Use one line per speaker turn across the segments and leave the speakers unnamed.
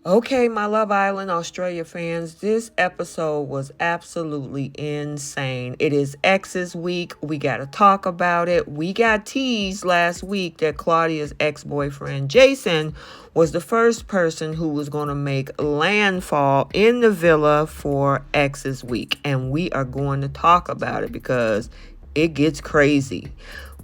Okay, my Love Island Australia fans, this episode was absolutely insane. It is Ex's week. We got to talk about it. We got teased last week that Claudia's ex-boyfriend Jason was the first person who was going to make landfall in the villa for Ex's week. And we are going to talk about it because it gets crazy.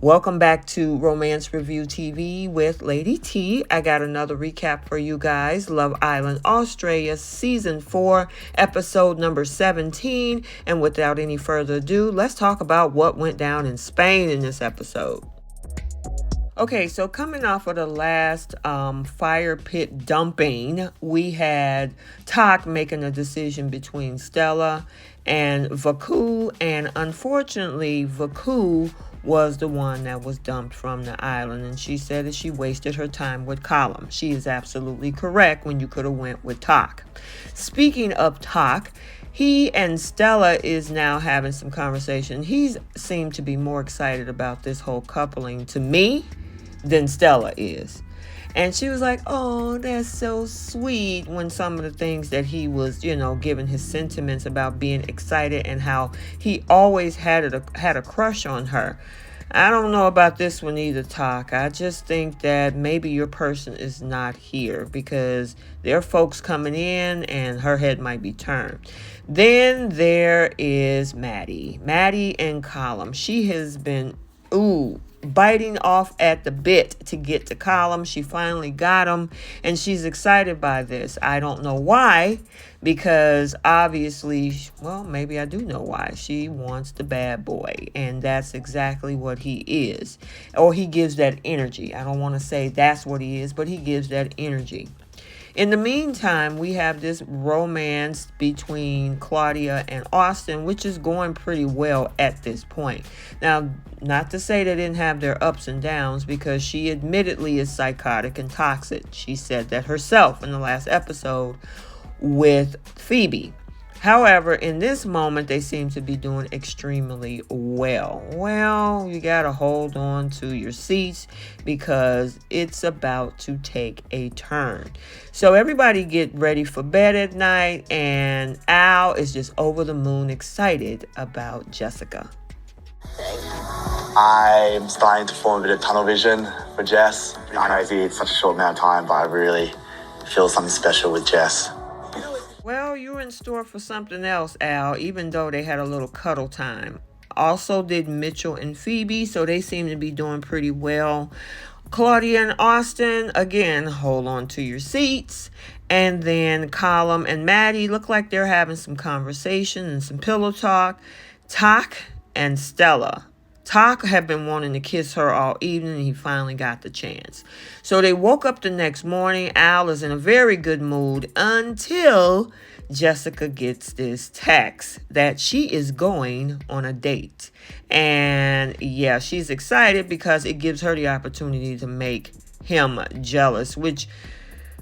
Welcome back to Romance Review TV with Lady T. I got another recap for you guys. Love Island Australia Season 4, Episode number 17. And without any further ado, let's talk about what went down in Spain in this episode. Okay, so coming off of the last fire pit dumping, we had Tak making a decision between Stella and Vaku. And unfortunately, Vaku was the one that was dumped from the island, and she said that she wasted her time with Callum. She is absolutely correct when you could have went with Tak. Speaking of Tak, he and Stella is now having some conversation. He seemed to be more excited about this whole coupling to me than Stella is. And she was like, oh, that's so sweet, when some of the things that he was, giving his sentiments about being excited and how he always had a crush on her. I don't know about this one either, Tak. I just think that maybe your person is not here because there are folks coming in and her head might be turned. Then there is Maddie and Callum. She has been, biting off at the bit to get to Callum. She finally got him, and she's excited by this. I don't know why, because obviously, well, maybe I do know why. She wants the bad boy, and that's exactly what he is. Or he gives that energy. I don't want to say that's what he is, but he gives that energy. In the meantime, we have this romance between Claudia and Austin, which is going pretty well at this point. Now, not to say they didn't have their ups and downs, because she admittedly is psychotic and toxic. She said that herself in the last episode with Phoebe. However, in this moment, they seem to be doing extremely well. Well, you got to hold on to your seats because it's about to take a turn. So everybody get ready for bed at night, and Al is just over the moon excited about Jessica.
I'm starting to form a bit of tunnel vision for Jess. I know it's such a short amount of time, but I really feel something special with Jess.
Well, you're in store for something else, Al, even though they had a little cuddle time. Also did Mitchell and Phoebe, so they seem to be doing pretty well. Claudia and Austin, again, hold on to your seats. And then Callum and Maddie look like they're having some conversation and some pillow talk. Tak and Stella. Tak had been wanting to kiss her all evening, and he finally got the chance. So they woke up the next morning. Al is in a very good mood until Jessica gets this text that she is going on a date. And yeah, she's excited because it gives her the opportunity to make him jealous, which,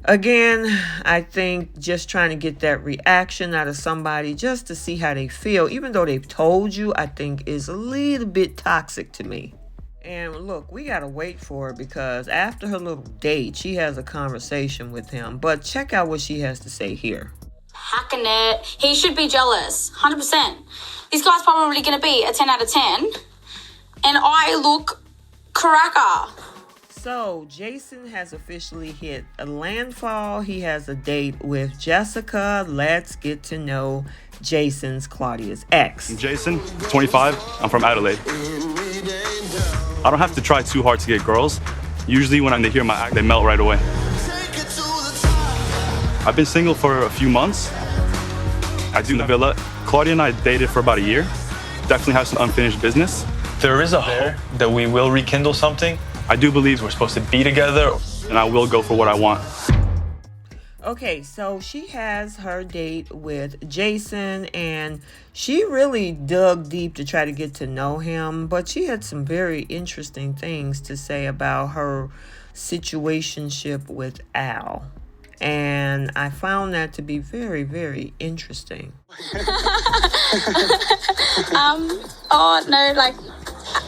again, I think just trying to get that reaction out of somebody just to see how they feel, even though they've told you, I think is a little bit toxic to me. And look, we got to wait for it because after her little date, she has a conversation with him. But check out what she has to say here.
Hacking it. He should be jealous, 100%. This guy's probably going to be a 10 out of 10. And I look cracker.
So, Jason has officially hit a landfall. He has a date with Jessica. Let's get to know Jason's Claudia's ex.
I'm Jason, 25. I'm from Adelaide. I don't have to try too hard to get girls. Usually when they hear my act, they melt right away. I've been single for a few months. I do in the villa. Claudia and I dated for about a year. Definitely have some unfinished business.
There is a hope that we will rekindle something.
I do believe
We're supposed to be together.
and I will go for what I want.
Okay, so she has her date with Jason, and she really dug deep to try to get to know him, but she had some very interesting things to say about her situationship with Al. And I found that to be very, very interesting.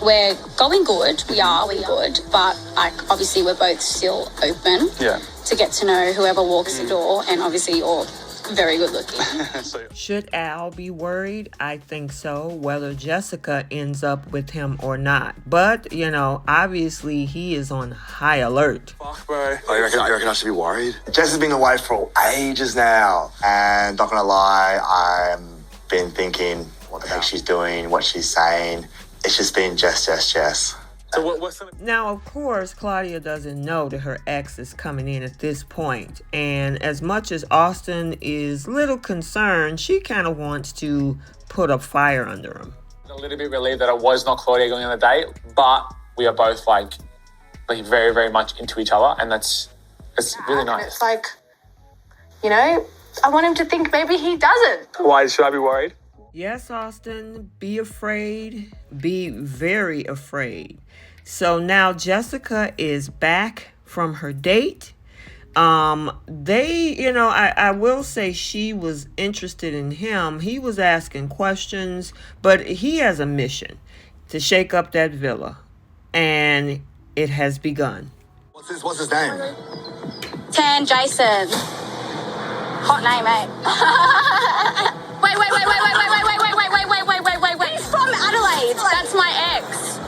We're going good. We are good, but obviously we're both still open to get to know whoever walks the door, and obviously you're very good looking.
Should Al be worried? I think so, whether Jessica ends up with him or not. But, you know, obviously he is on high alert.
Fuck, bro. Oh, you reckon I should be worried? Jess has been away for ages now. And not gonna lie, I've been thinking what the heck she's doing, what she's saying. It's just been Jess.
So what's
Now, of course, Claudia doesn't know that her ex is coming in at this point. And as much as Austin is little concerned, she kind of wants to put a fire under him.
A little bit relieved that it was not Claudia going on the date, but we are both like very, very much into each other, and it's really nice.
It's like, you know, I want him to think maybe he doesn't.
Why should I be worried?
Yes, Austin, be afraid. Be very afraid. So now Jessica is back from her date. I will say she was interested in him. He was asking questions, but he has a mission to shake up that villa. And it has begun.
What's his name?
Jason. Hot name, mate. Wait. He's from Adelaide. That's my ex.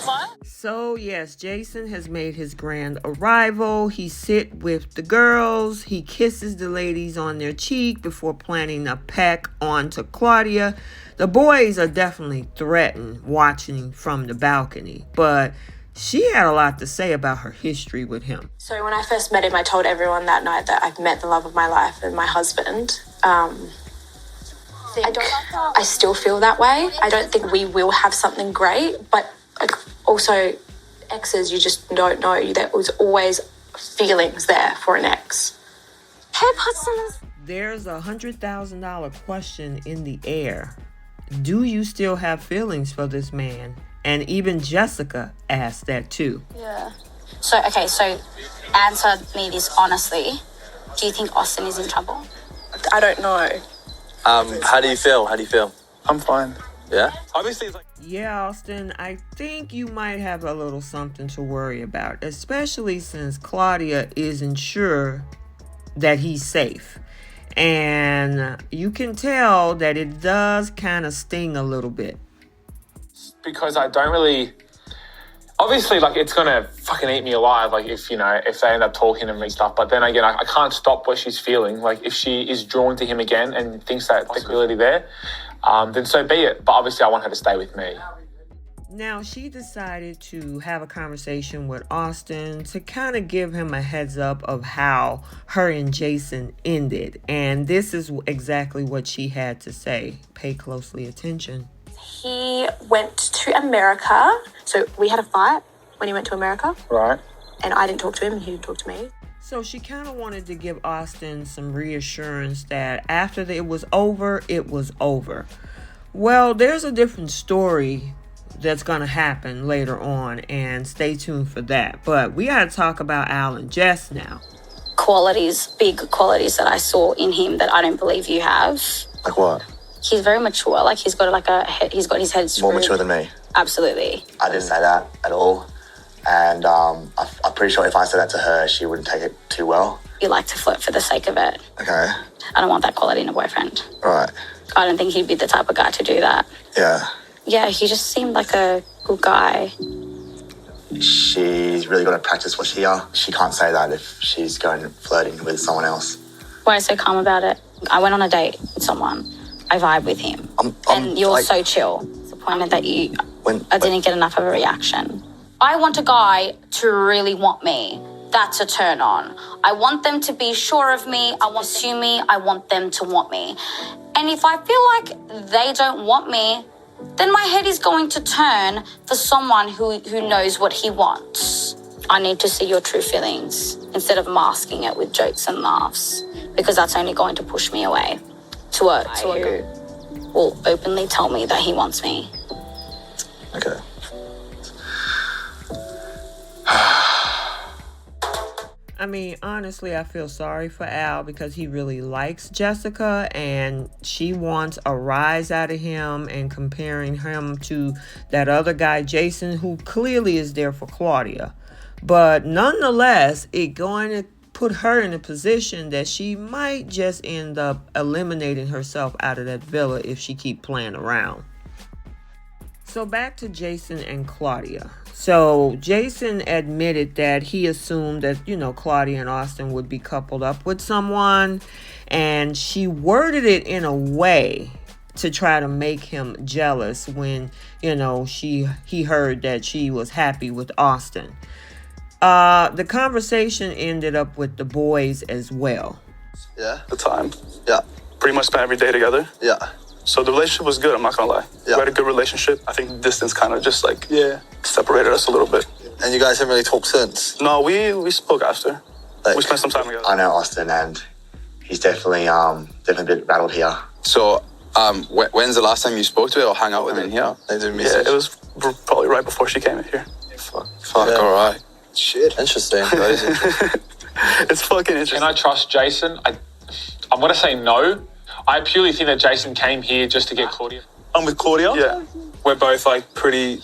What?
So, yes, Jason has made his grand arrival. He sit with the girls. He kisses the ladies on their cheek before planning a peck onto Claudia. The boys are definitely threatened watching from the balcony, but she had a lot to say about her history with him.
So when I first met him, I told everyone that night that I've met the love of my life and my husband. I still feel that way. I don't think we will have something great, but also exes, you just don't know. There was always feelings there for an ex.
There's a $100,000 question in the air. Do you still have feelings for this man? And even Jessica asked that too.
Yeah. So answer me this honestly. Do you think Austin is in trouble?
I don't know.
How do you feel?
I'm fine.
Yeah?
Obviously, it's like
Yeah, Austin, I think you might have a little something to worry about, especially since Claudia isn't sure that he's safe. And you can tell that it does kind of sting a little bit.
because I don't really. Obviously, like, it's gonna fucking eat me alive, like, if they end up talking to me and stuff. But then again, I can't stop what she's feeling. Like, if she is drawn to him again and thinks that possibility there, then so be it. But obviously, I want her to stay with me.
Now, she decided to have a conversation with Austin to kind of give him a heads up of how her and Jason ended. And this is exactly what she had to say. Pay closely attention.
He went to America. So we had a fight when he went to America.
Right.
And I didn't talk to him and he didn't talk to me.
So she kind of wanted to give Austin some reassurance that after it was over, it was over. Well, there's a different story that's going to happen later on, and stay tuned for that. But we got to talk about Al and Jess now.
Big qualities that I saw in him that I don't believe you have.
Like what?
He's very mature. Like, he's got he's got his head screwed.
More mature than me.
Absolutely.
I didn't say that at all. And I'm pretty sure if I said that to her, she wouldn't take it too well.
You like to flirt for the sake of it.
Okay.
I don't want that quality in a boyfriend.
Right.
I don't think he'd be the type of guy to do that.
Yeah.
Yeah, he just seemed like a good guy.
She's really got to practice what she are. She can't say that if she's going flirting with someone else.
Why are you so calm about it? I went on a date with someone. I vibe with him. And you're
like,
so chill. Disappointed that I didn't get enough of a reaction. I want a guy to really want me. That's a turn on. I want them to be sure of me. I want to assume me. I want them to want me. And if I feel like they don't want me, then my head is going to turn for someone who knows what he wants. I need to see your true feelings instead of masking it with jokes and laughs, because that's only going to push me away to a who will openly tell me that he wants me.
Okay.
I mean, honestly, I feel sorry for Al because he really likes Jessica and she wants a rise out of him, and comparing him to that other guy, Jason, who clearly is there for Claudia. But nonetheless, it's going to put her in a position that she might just end up eliminating herself out of that villa if she keep playing around. So back to Jason and Claudia. So Jason admitted that he assumed that, Claudia and Austin would be coupled up with someone. And she worded it in a way to try to make him jealous when, he heard that she was happy with Austin. The conversation ended up with the boys as well.
Yeah.
The time.
Yeah.
Pretty much spent every day together.
Yeah.
So the relationship was good, I'm not gonna lie.
Yeah.
We had a good relationship. I think the distance kind of just separated us a little bit.
And you guys haven't really talked since?
No, we spoke after. We spent some time together.
I know Austin, and he's definitely a bit rattled here.
So, when's the last time you spoke to her or hung out with her in here?
Yeah, it was probably right before she came in here.
Fuck, all right. Shit. Interesting. That is interesting.
It's fucking interesting.
Can I trust Jason? I'm going to say no. I purely think that Jason came here just to get Claudia.
I'm with Claudia. Yeah. We're both pretty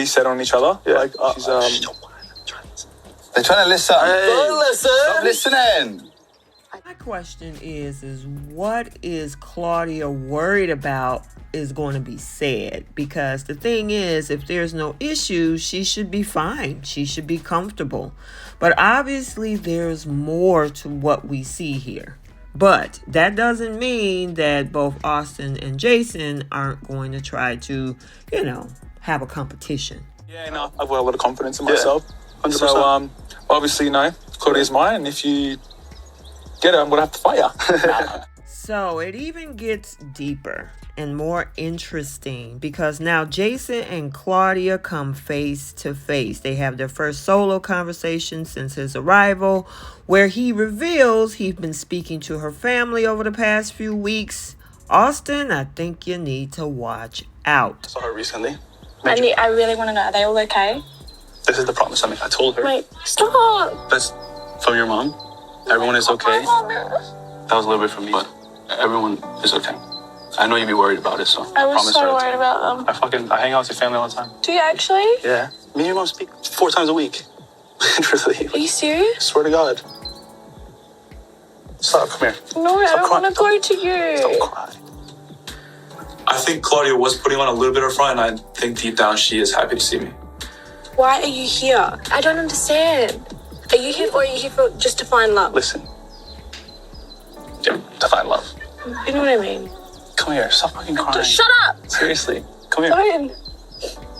set on each other. Yeah. She's
They're trying to listen. Hey, don't listen. Stop listening.
My question is what is Claudia worried about is going to be said? Because the thing is, if there's no issue, she should be fine. She should be comfortable. But obviously there's more to what we see here. But that doesn't mean that both Austin and Jason aren't going to try to, have a competition.
Yeah, no, I've got a lot of confidence in myself. 100%. So, obviously, Claudia's mine. And if you get her, I'm going to have to fight her.
So it even gets deeper and more interesting because now Jason and Claudia come face to face. They have their first solo conversation since his arrival, where he reveals he's been speaking to her family over the past few weeks. Austin, I think you need to watch out.
I saw her recently.
I really want to know, are they all okay?
This is the promise I made. I told her.
Wait, stop!
That's from your mom. Everyone is okay. That was a little bit from me, but everyone is okay. I know you'd be worried about it, so
I was so worried about them.
I hang out with your family all the time.
Do you actually?
Yeah. Me and your mom speak 4 times a week. Literally.
Are you serious?
Swear to God. Stop, come here.
No, I don't want to go to you.
Don't cry. I think Claudia was putting on a little bit of front, and I think deep down she is happy to see me.
Why are you here? I don't understand. Are you here or are you here for just to find love?
Listen. Yeah, to find love.
You know what I mean?
Come here, stop fucking crying.
Just shut up!
Seriously, come here.
Fine.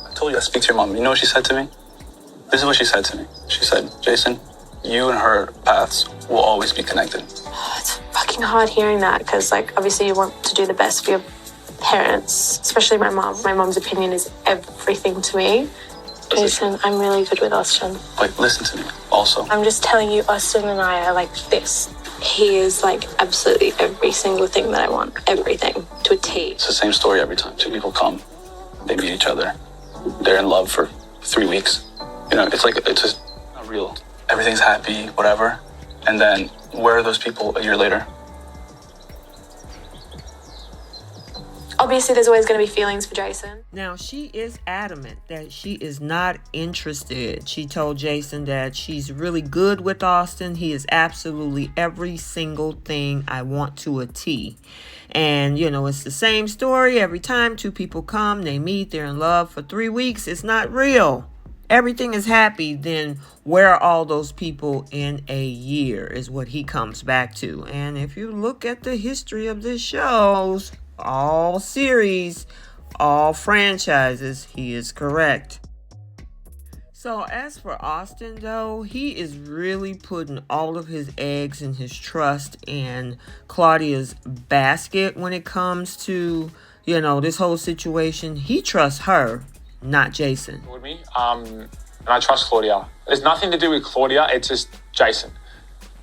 I told you I speak to your mom. You know what she said to me? This is what she said to me. She said, Jason, you and her paths will always be connected.
It's fucking hard hearing that because, obviously you want to do the best for your parents, especially my mom. My mom's opinion is everything to me. Jason, I'm really good with Austin.
Wait, listen to me also.
I'm just telling you, Austin and I are like this. He is absolutely every single thing that I want. Everything. To a T.
It's the same story every time. 2 people come. They meet each other. They're in love for 3 weeks. It's just not real. Everything's happy, whatever. And then, where are those people a year later?
Obviously, there's always going to be feelings for Jason.
Now, she is adamant that she is not interested. She told Jason that she's really good with Austin. He is absolutely every single thing I want to a T. And, it's the same story every time 2 people come, they meet, they're in love for 3 weeks. It's not real. Everything is happy. Then where are all those people in a year is what he comes back to. And if you look at the history of this shows, all series, all franchises, he is correct. So as for Austin, though, he is really putting all of his eggs and his trust in Claudia's basket when it comes to, this whole situation. He trusts her, not Jason.
With me, and I trust Claudia. There's nothing to do with Claudia. It's just Jason.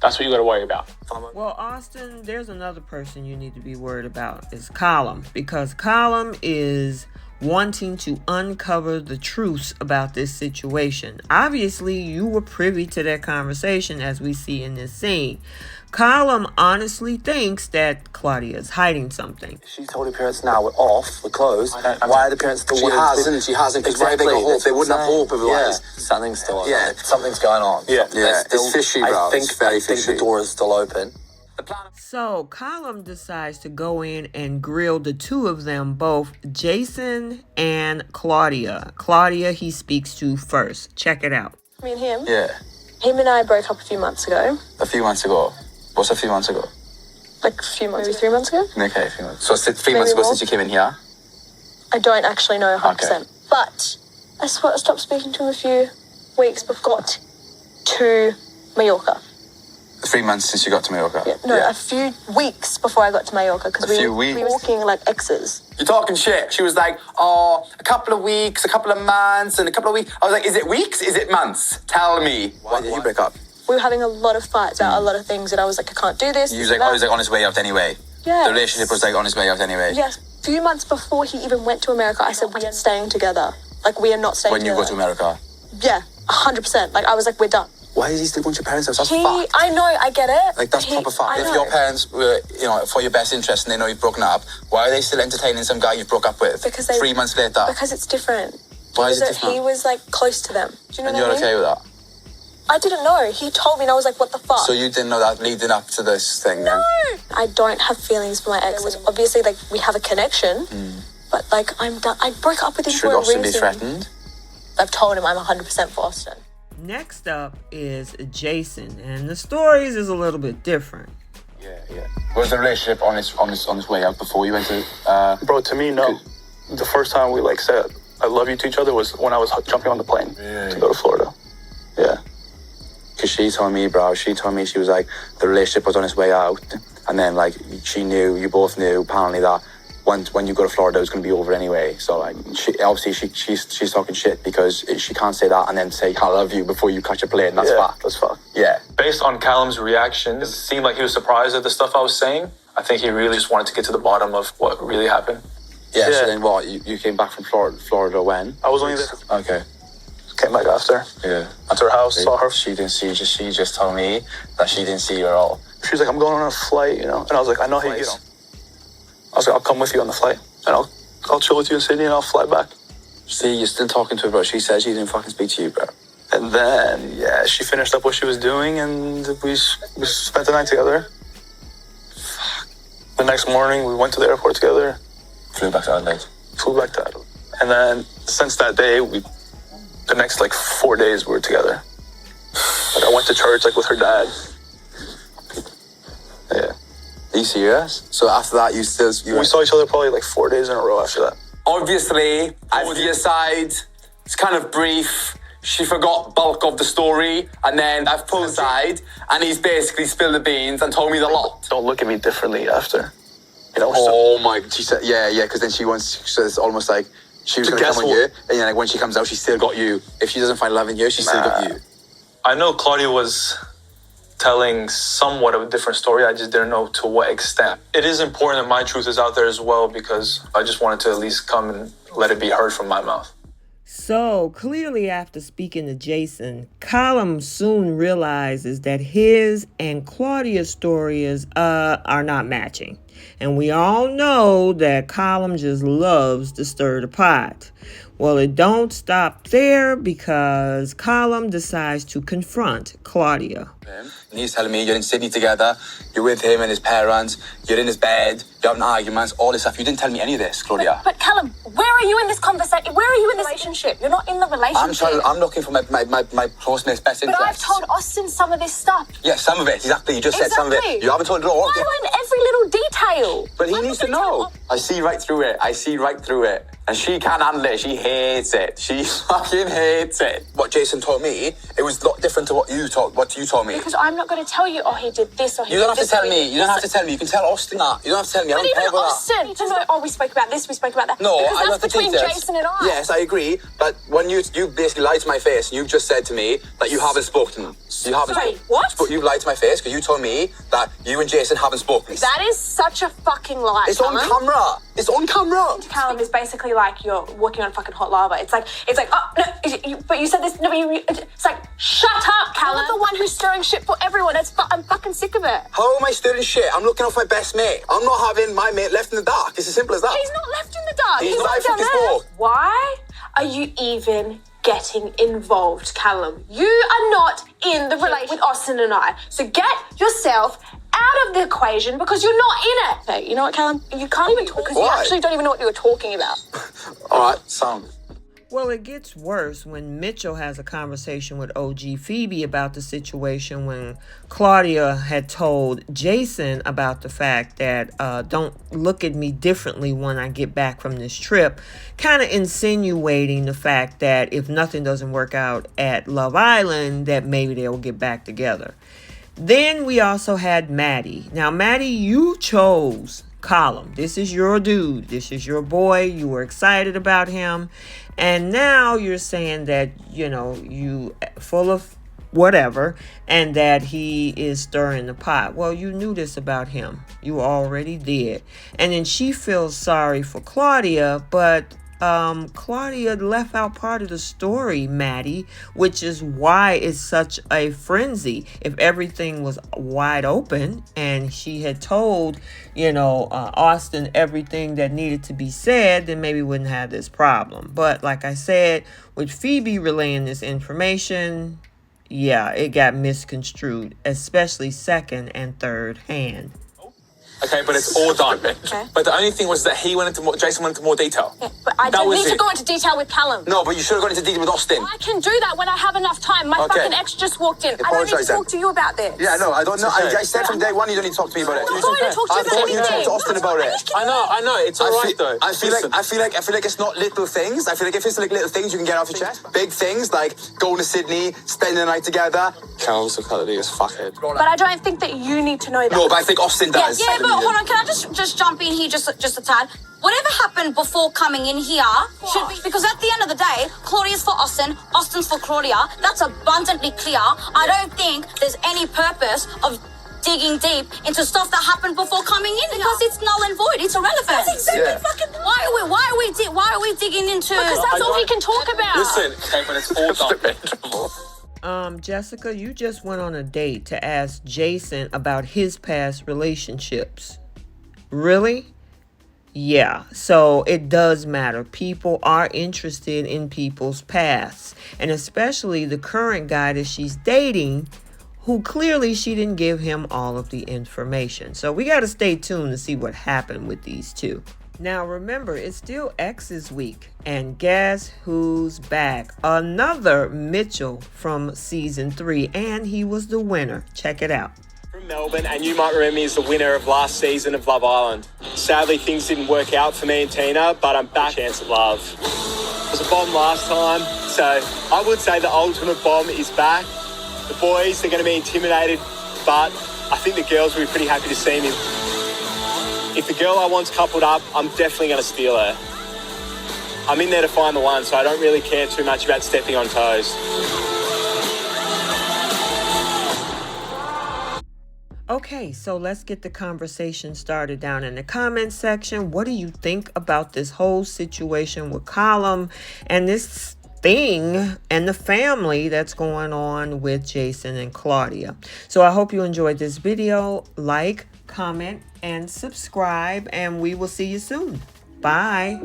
That's what you got to worry about.
Well, Austin, there's another person you need to be worried about. Is Callum, because Callum is wanting to uncover the truth about this situation. Obviously, you were privy to that conversation as we see in this scene. Callum honestly thinks that Claudia is hiding something.
She told her parents now we're off, we're closed. Why are the parents still? She hasn't. Because exactly. They wouldn't have hope otherwise. Yeah. Something's still on. Yeah, something's going on.
Yeah,
it's fishy, bro. I think the door is still open.
So Callum decides to go in and grill the two of them, both Jason and Claudia. Claudia he speaks to first. Check it out.
Me and him?
Yeah.
Him and I broke up a few months ago.
A few months ago? What's a few months ago?
Like a few months, maybe 3 months ago?
Okay, a few months. So it's 3 months ago since you came in here?
I don't actually know 100%.
Okay.
But I stopped speaking to him a few weeks before I got to Mallorca.
3 months since you got to Mallorca?
Yeah, a few weeks before I got to Mallorca. Because we were walking like exes.
You're talking shit. She was like, oh, a couple of weeks, a couple of months, and a couple of weeks. I was like, is it weeks? Is it months? Tell me. Why did you break up?
We were having a lot of fights about a lot of things, and I was like, I can't do this.
He was like, on his way out anyway.
Yeah.
The relationship was like on his way out anyway.
Yes. A few months before he even went to America, I said, we are staying together. Like, we are not staying together.
When you go to America?
Yeah, 100%. Like, I was like, we're done.
Why is he still going to your parents' house? That's fucked.
I know, I get it.
Like, that's proper fucked. If your parents were, for your best interest and they know you've broken up, why are they still entertaining some guy you've broke up with?
Because
3 months later?
Because it's different.
Why is it different?
He was, like, close to them. Do you know what I mean?
And you're okay with that?
I didn't know. He told me and I was like, what the fuck?
So you didn't know that leading up to this thing then?
No! I don't have feelings for my ex. It was obviously, like, we have a connection, but, like, I'm done. I broke up with him for a reason.
Should Austin be threatened?
I've told him I'm 100% for Austin.
Next up is Jason, and the stories is a little bit different.
Yeah. Was the relationship on his way out before you went to...
Bro, to me, no. The first time we, like, said I love you to each other was when I was jumping on the plane to go to Florida. Yeah.
Because she told me, she was like, the relationship was on its way out, and then, like, you both knew, apparently, that when you go to Florida, it was going to be over anyway. So, like, she's talking shit because she can't say that and then say, I love you before you catch a plane. That's fact.
That's fucked.
Yeah.
Based on Callum's reaction, it seemed like he was surprised at the stuff I was saying. I think he really just wanted to get to the bottom of what really happened.
Yeah. So then what? You came back from Florida when?
I was only there.
Okay.
Came back after.
Yeah.
Went to her house, saw her.
She just told me that she didn't see you at all.
She was like, I'm going on a flight, And I was like, I know how you get on. I was like, I'll come with you on the flight. And I'll chill with you in Sydney and I'll fly back.
See, you're still talking to her, bro. She said she didn't fucking speak to you, bro.
And then, she finished up what she was doing and we spent the night together. Fuck. The next morning, we went to the airport together.
Flew back to Adelaide.
And then, since that day, the next, 4 days we were together. Like, I went to church, with her dad. Yeah.
Are you serious? So after that, we
saw each other probably 4 days in a row after that.
Obviously, I've aside. It's kind of brief. She forgot bulk of the story, and then I've pulled aside, and he's basically spilled the beans and told me the lot.
Don't look at me differently after.
Oh my! She said, yeah, because then so it's almost like she was going to come on you, and then when she comes out, she's still got you. If she doesn't find love in you, she's still got you.
I know Claudia was telling somewhat of a different story. I just didn't know to what extent. It is important that my truth is out there as well because I just wanted to at least come and let it be heard from my mouth.
So clearly after speaking to Jason, Callum soon realizes that his and Claudia's stories are not matching. And we all know that Callum just loves to stir the pot. Well, it don't stop there because Callum decides to confront Claudia.
And he's telling me you're in Sydney together, you're with him and his parents, you're in his bed, you're having arguments, all this stuff. You didn't tell me any of this, Claudia.
But Callum, where are you in this conversation? Where are you in this relationship? You're not in the relationship.
I'm looking for my close mate's best interest.
But I've told Austin some of this stuff.
Yeah, some of it, exactly. You just said some of it. You haven't told it all.
Why in every little detail?
But he needs to know. I see right through it. And she can't handle it. She hates it. She fucking hates it. What Jason told me, it was a lot different to what you told me.
Because I'm not going to tell you, he did this or he did this.
You don't have to tell me. You can tell Austin that. You don't have to tell me. I don't care about
Austin needs to know, we spoke about this, we spoke about that.
No,
because
I
that's between Jason and I.
Yes, I agree. But when you basically lied to my face, and you just said to me that you haven't spoken. You haven't.
Sorry, what?
You lied to my face because you told me that you and Jason haven't spoken.
That is such
such a fucking lie.
It's on camera. It's on camera.
Callum is basically like you're walking on fucking hot lava. It's like, oh no, but you said this. No, it's like, shut up, Callum. I'm the one who's stirring shit for everyone. I'm fucking sick of it.
How am I stirring shit? I'm looking off my best mate. I'm not having my mate left in the dark. It's as simple as that.
He's not left in the dark.
He's
right
live
down
with his
there.
ball.
Why are you even getting involved, Callum? You are not in the relationship with Austin and I. So get yourself out of the equation because you're not in it. Hey, you know what, Callum? You can't even talk because you actually don't even know what you were talking about.
All right, sound.
Well, it gets worse when Mitchell has a conversation with OG Phoebe about the situation when Claudia had told Jason about the fact that don't look at me differently when I get back from this trip, kind of insinuating the fact that if nothing doesn't work out at Love Island, that maybe they'll get back together. Then we also had Maddie. Now, Maddie, you chose Callum. This is your dude. This is your boy. You were excited about him. And now you're saying that, you know, you full of whatever and that he is stirring the pot. Well, you knew this about him. You already did. And then she feels sorry for Claudia, but Claudia left out part of the story, Maddie, which is why it's such a frenzy. If everything was wide open and she had told, you know, Austin everything that needed to be said, then maybe we wouldn't have this problem. But like I said, with Phoebe relaying this information, yeah, it got misconstrued, especially second and third hand.
Okay, but it's all done.
Okay.
But the only thing was that Jason went into more detail.
Yeah, but I don't need to go into detail with Callum.
No, but you should have gone into detail with Austin.
I can do that when I have enough time. My fucking ex just walked in. I don't need to talk to you about this.
Yeah, no, I don't know.
Okay.
I said from day one you don't need to talk to me about it.
I'm not going to talk to you
I
about
thought you
anything.
talked to Austin about it.
I know. It's all right though.
I feel like it's not little things. I feel like if it's like little things you can get off your chest. Big things like going to Sydney, spending the night together.
Callum's so cutlery as fuckhead.
But I don't think that you need to know that.
No, but I think Austin does.
Yeah, but hold on, can I just jump in here just a tad? Whatever happened before coming in here should be, because at the end of the day, Claudia's for Austin, Austin's for Claudia. That's abundantly clear. I don't think there's any purpose of digging deep into stuff that happened before coming in because it's null and void. It's irrelevant.
That's exactly fucking.
Why are we digging into?
Because that's all we can talk about.
Listen, okay, but it's all done.
Jessica, you just went on a date to ask Jason about his past relationships. Really? Yeah, so it does matter. People are interested in people's pasts, and especially the current guy that she's dating, who clearly she didn't give him all of the information. So we got to stay tuned to see what happened with these two. Now remember, it's still X's week, and guess who's back? Another Mitchell from season 3, and he was the winner. Check it out.
From Melbourne, and you might remember me as the winner of last season of Love Island. Sadly, things didn't work out for me and Tina, but I'm back. Chance of love. It was a bomb last time, so I would say the ultimate bomb is back. The boys, they're going to be intimidated, but I think the girls will be pretty happy to see me. If the girl I want's coupled up, I'm definitely going to steal her. I'm in there to find the one, so I don't really care too much about stepping on toes.
Okay, so let's get the conversation started down in the comments section. What do you think about this whole situation with Callum and this thing and the family that's going on with Jason and Claudia? So I hope you enjoyed this video. Like, comment, and subscribe, and we will see you soon. Bye.